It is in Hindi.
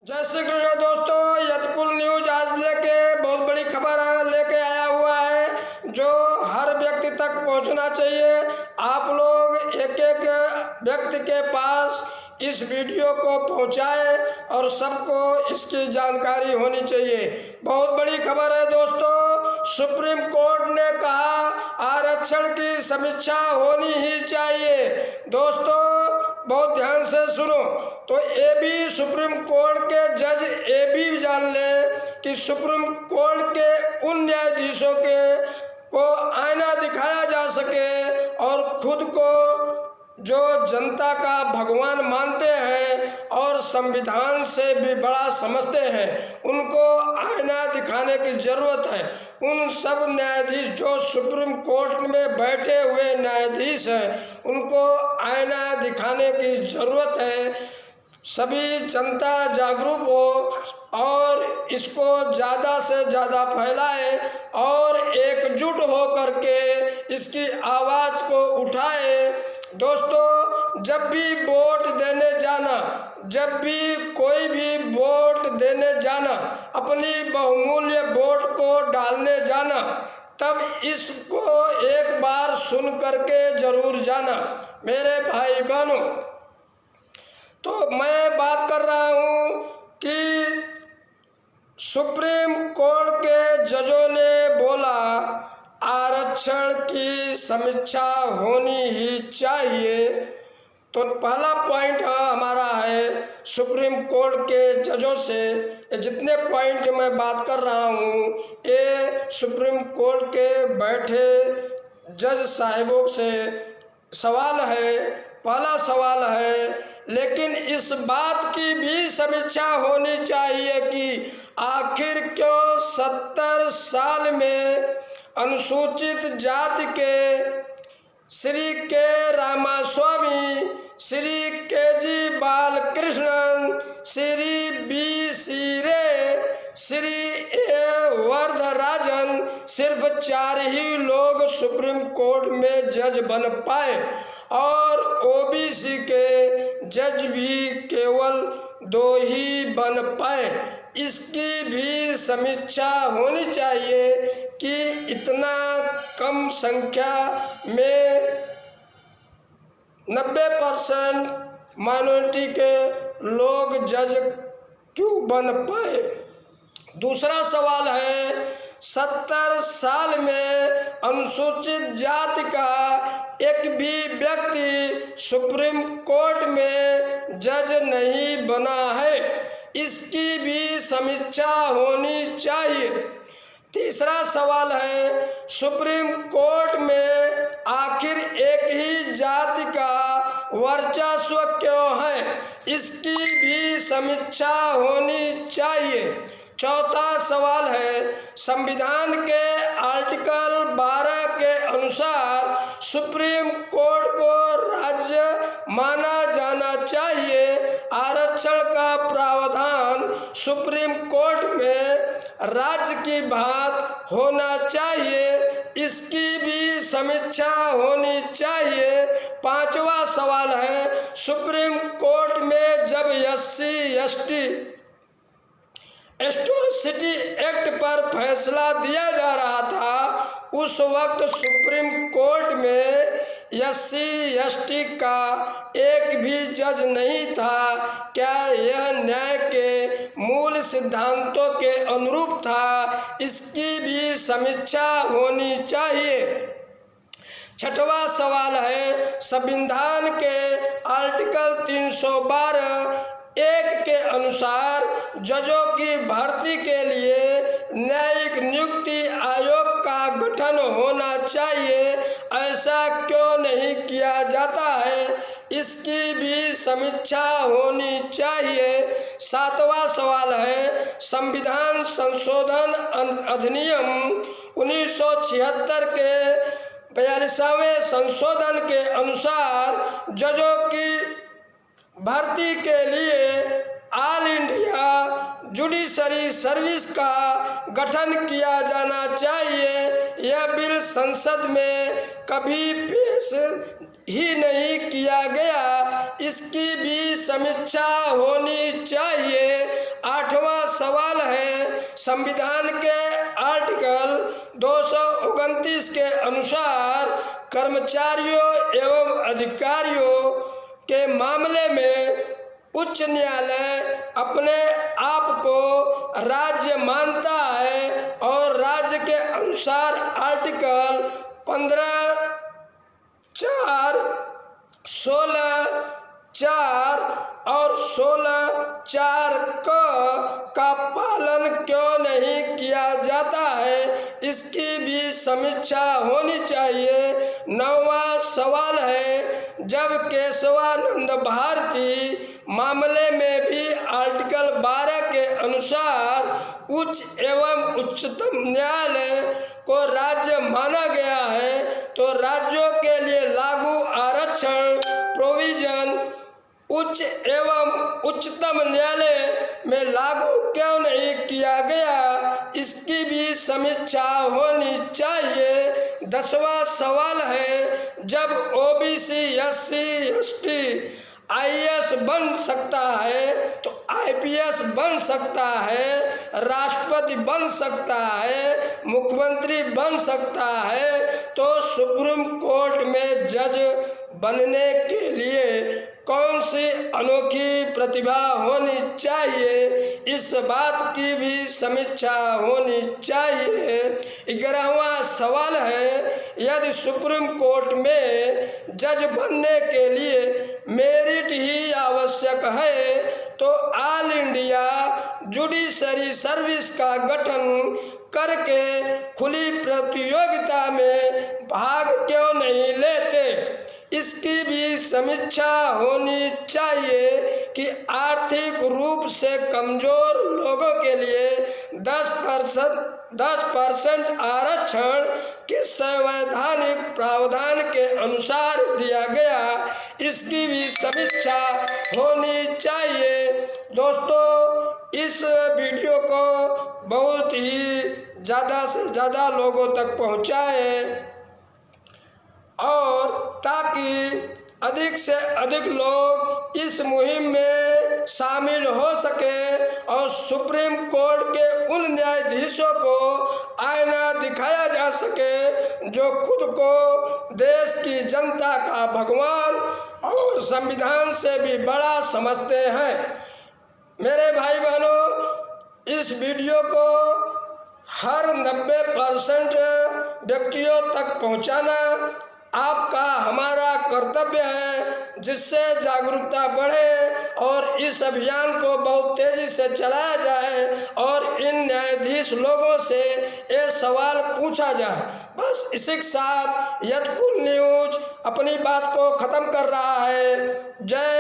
जय श्री कृष्ण दोस्तों, यदकुल न्यूज आज लेके बहुत बड़ी खबर लेके आया हुआ है जो हर व्यक्ति तक पहुंचना चाहिए। आप लोग एक एक व्यक्ति के पास इस वीडियो को पहुंचाए और सबको इसकी जानकारी होनी चाहिए। बहुत बड़ी खबर है दोस्तों, सुप्रीम कोर्ट ने कहा आरक्षण की समीक्षा होनी ही चाहिए। दोस्तों बहुत ध्यान से सुनो। तो ये भी सुप्रीम कोर्ट के जज ये भी जान ले कि सुप्रीम कोर्ट के उन न्यायाधीशों को आईना दिखाया जा सके और खुद को जो जनता का भगवान मानते हैं और संविधान से भी बड़ा समझते हैं, उनको आईना दिखाने की ज़रूरत है। उन सब न्यायाधीश जो सुप्रीम कोर्ट में बैठे हुए न्यायाधीश हैं, उनको आईना दिखाने की ज़रूरत है। सभी जनता जागरूक हो और इसको ज़्यादा से ज़्यादा फैलाए और एकजुट हो करके इसकी आवाज़ को उठाए। दोस्तों जब भी वोट देने जाना, जब भी कोई भी वोट देने जाना, अपनी बहुमूल्य वोट को डालने जाना, तब इसको एक बार सुन करके ज़रूर जाना मेरे भाई बहनों। तो मैं बात कर रहा हूँ कि सुप्रीम कोर्ट के जजों ने बोला आरक्षण की समीक्षा होनी ही चाहिए। तो पहला पॉइंट हमारा है सुप्रीम कोर्ट के जजों से। ये जितने पॉइंट मैं बात कर रहा हूँ ये सुप्रीम कोर्ट के बैठे जज साहिबों से सवाल है। पहला सवाल है, लेकिन इस बात की भी समीक्षा होनी चाहिए कि आखिर क्यों 70 साल में अनुसूचित जाति के श्री के रामास्वामी, श्री के जी बालकृष्णन, श्री बी सीरे, श्री ए वरदराजन सिर्फ 4 ही लोग सुप्रीम कोर्ट में जज बन पाए और ओबीसी के जज भी केवल 2 ही बन पाए। इसकी भी समीक्षा होनी चाहिए कि इतना कम संख्या में 90% माइनॉरिटी के लोग जज क्यों बन पाए। दूसरा सवाल है 70 साल में अनुसूचित जाति का एक भी व्यक्ति सुप्रीम कोर्ट में जज नहीं बना है, इसकी भी समीक्षा होनी चाहिए। तीसरा सवाल है सुप्रीम कोर्ट में आखिर एक ही जाति का वर्चस्व क्यों है, इसकी भी समीक्षा होनी चाहिए। चौथा सवाल है संविधान के आर्टिकल 12 के अनुसार सुप्रीम कोर्ट को राज्य माना जाना चाहिए। आरक्षण का प्रावधान सुप्रीम कोर्ट में राज्य की बात होना चाहिए, इसकी भी समीक्षा होनी चाहिए। पांचवा सवाल है सुप्रीम कोर्ट में जब SC/ST एट्रोसिटी एक्ट पर फैसला दिया जा रहा था, उस वक्त सुप्रीम कोर्ट में SC/ST का एक भी जज नहीं था। क्या यह न्याय के मूल सिद्धांतों के अनुरूप था, इसकी भी समीक्षा होनी चाहिए। छठवां सवाल है संविधान के आर्टिकल 312(1) के अनुसार जजों की भर्ती के लिए न्यायिक नियुक्ति आयोग का गठन होना चाहिए, ऐसा क्यों नहीं किया जाता है, इसकी भी समीक्षा होनी चाहिए। सातवां सवाल है संविधान संशोधन अधिनियम 1976 के 42वें संशोधन के अनुसार जजों की भर्ती के लिए ऑल इंडिया जुडिशरी सर्विस का गठन किया जाना चाहिए। यह बिल संसद में कभी पेश ही नहीं किया गया, इसकी भी समीक्षा होनी चाहिए। संविधान के आर्टिकल 229 के अनुसार कर्मचारियों एवं अधिकारियों के मामले में उच्च न्यायालय अपने आप को राज्य मानता है और राज्य के अनुसार आर्टिकल 15(4), 16(4) और 16(4) का पालन क्यों नहीं किया जाता है, इसकी भी समीक्षा होनी चाहिए। 9वां सवाल है, जब केशवानंद भारती मामले में भी आर्टिकल 12 के अनुसार उच्च एवं उच्चतम न्यायालय को राज्य माना गया है, तो राज्यों के लिए लागू आरक्षण प्रोविजन उच्च एवं उच्चतम न्यायालय में लागू क्यों नहीं किया गया, इसकी भी समीक्षा होनी चाहिए। 10वां सवाल है, जब ओबीसी SC ST IAS बन सकता है तो IPS बन सकता है, राष्ट्रपति बन सकता है, मुख्यमंत्री बन सकता है, तो सुप्रीम कोर्ट में जज बनने के लिए कौन सी अनोखी प्रतिभा होनी चाहिए, इस बात की भी समीक्षा होनी चाहिए। 11वां सवाल है, यदि सुप्रीम कोर्ट में जज बनने के लिए मेरिट ही आवश्यक है तो ऑल इंडिया जुडिशरी सर्विस का गठन करके खुली प्रतियोगिता में भाग क्यों नहीं लेते, इसकी भी समीक्षा होनी चाहिए कि आर्थिक रूप से कमजोर लोगों के लिए 10% आरक्षण के संवैधानिक प्रावधान के अनुसार दिया गया, इसकी भी समीक्षा होनी चाहिए। दोस्तों, इस वीडियो को बहुत ही ज़्यादा से ज़्यादा लोगों तक पहुँचाएं और ताकि अधिक से अधिक लोग इस मुहिम में शामिल हो सके और सुप्रीम कोर्ट के उन न्यायाधीशों को आईना दिखाया जा सके जो खुद को देश की जनता का भगवान और संविधान से भी बड़ा समझते हैं। मेरे भाई बहनों, इस वीडियो को हर 90% व्यक्तियों तक पहुंचाना आपका हमारा कर्तव्य है, जिससे जागरूकता बढ़े और इस अभियान को बहुत तेजी से चलाया जाए और इन न्यायाधीश लोगों से ये सवाल पूछा जाए। बस इसी के साथ यदकुल न्यूज अपनी बात को ख़त्म कर रहा है। जय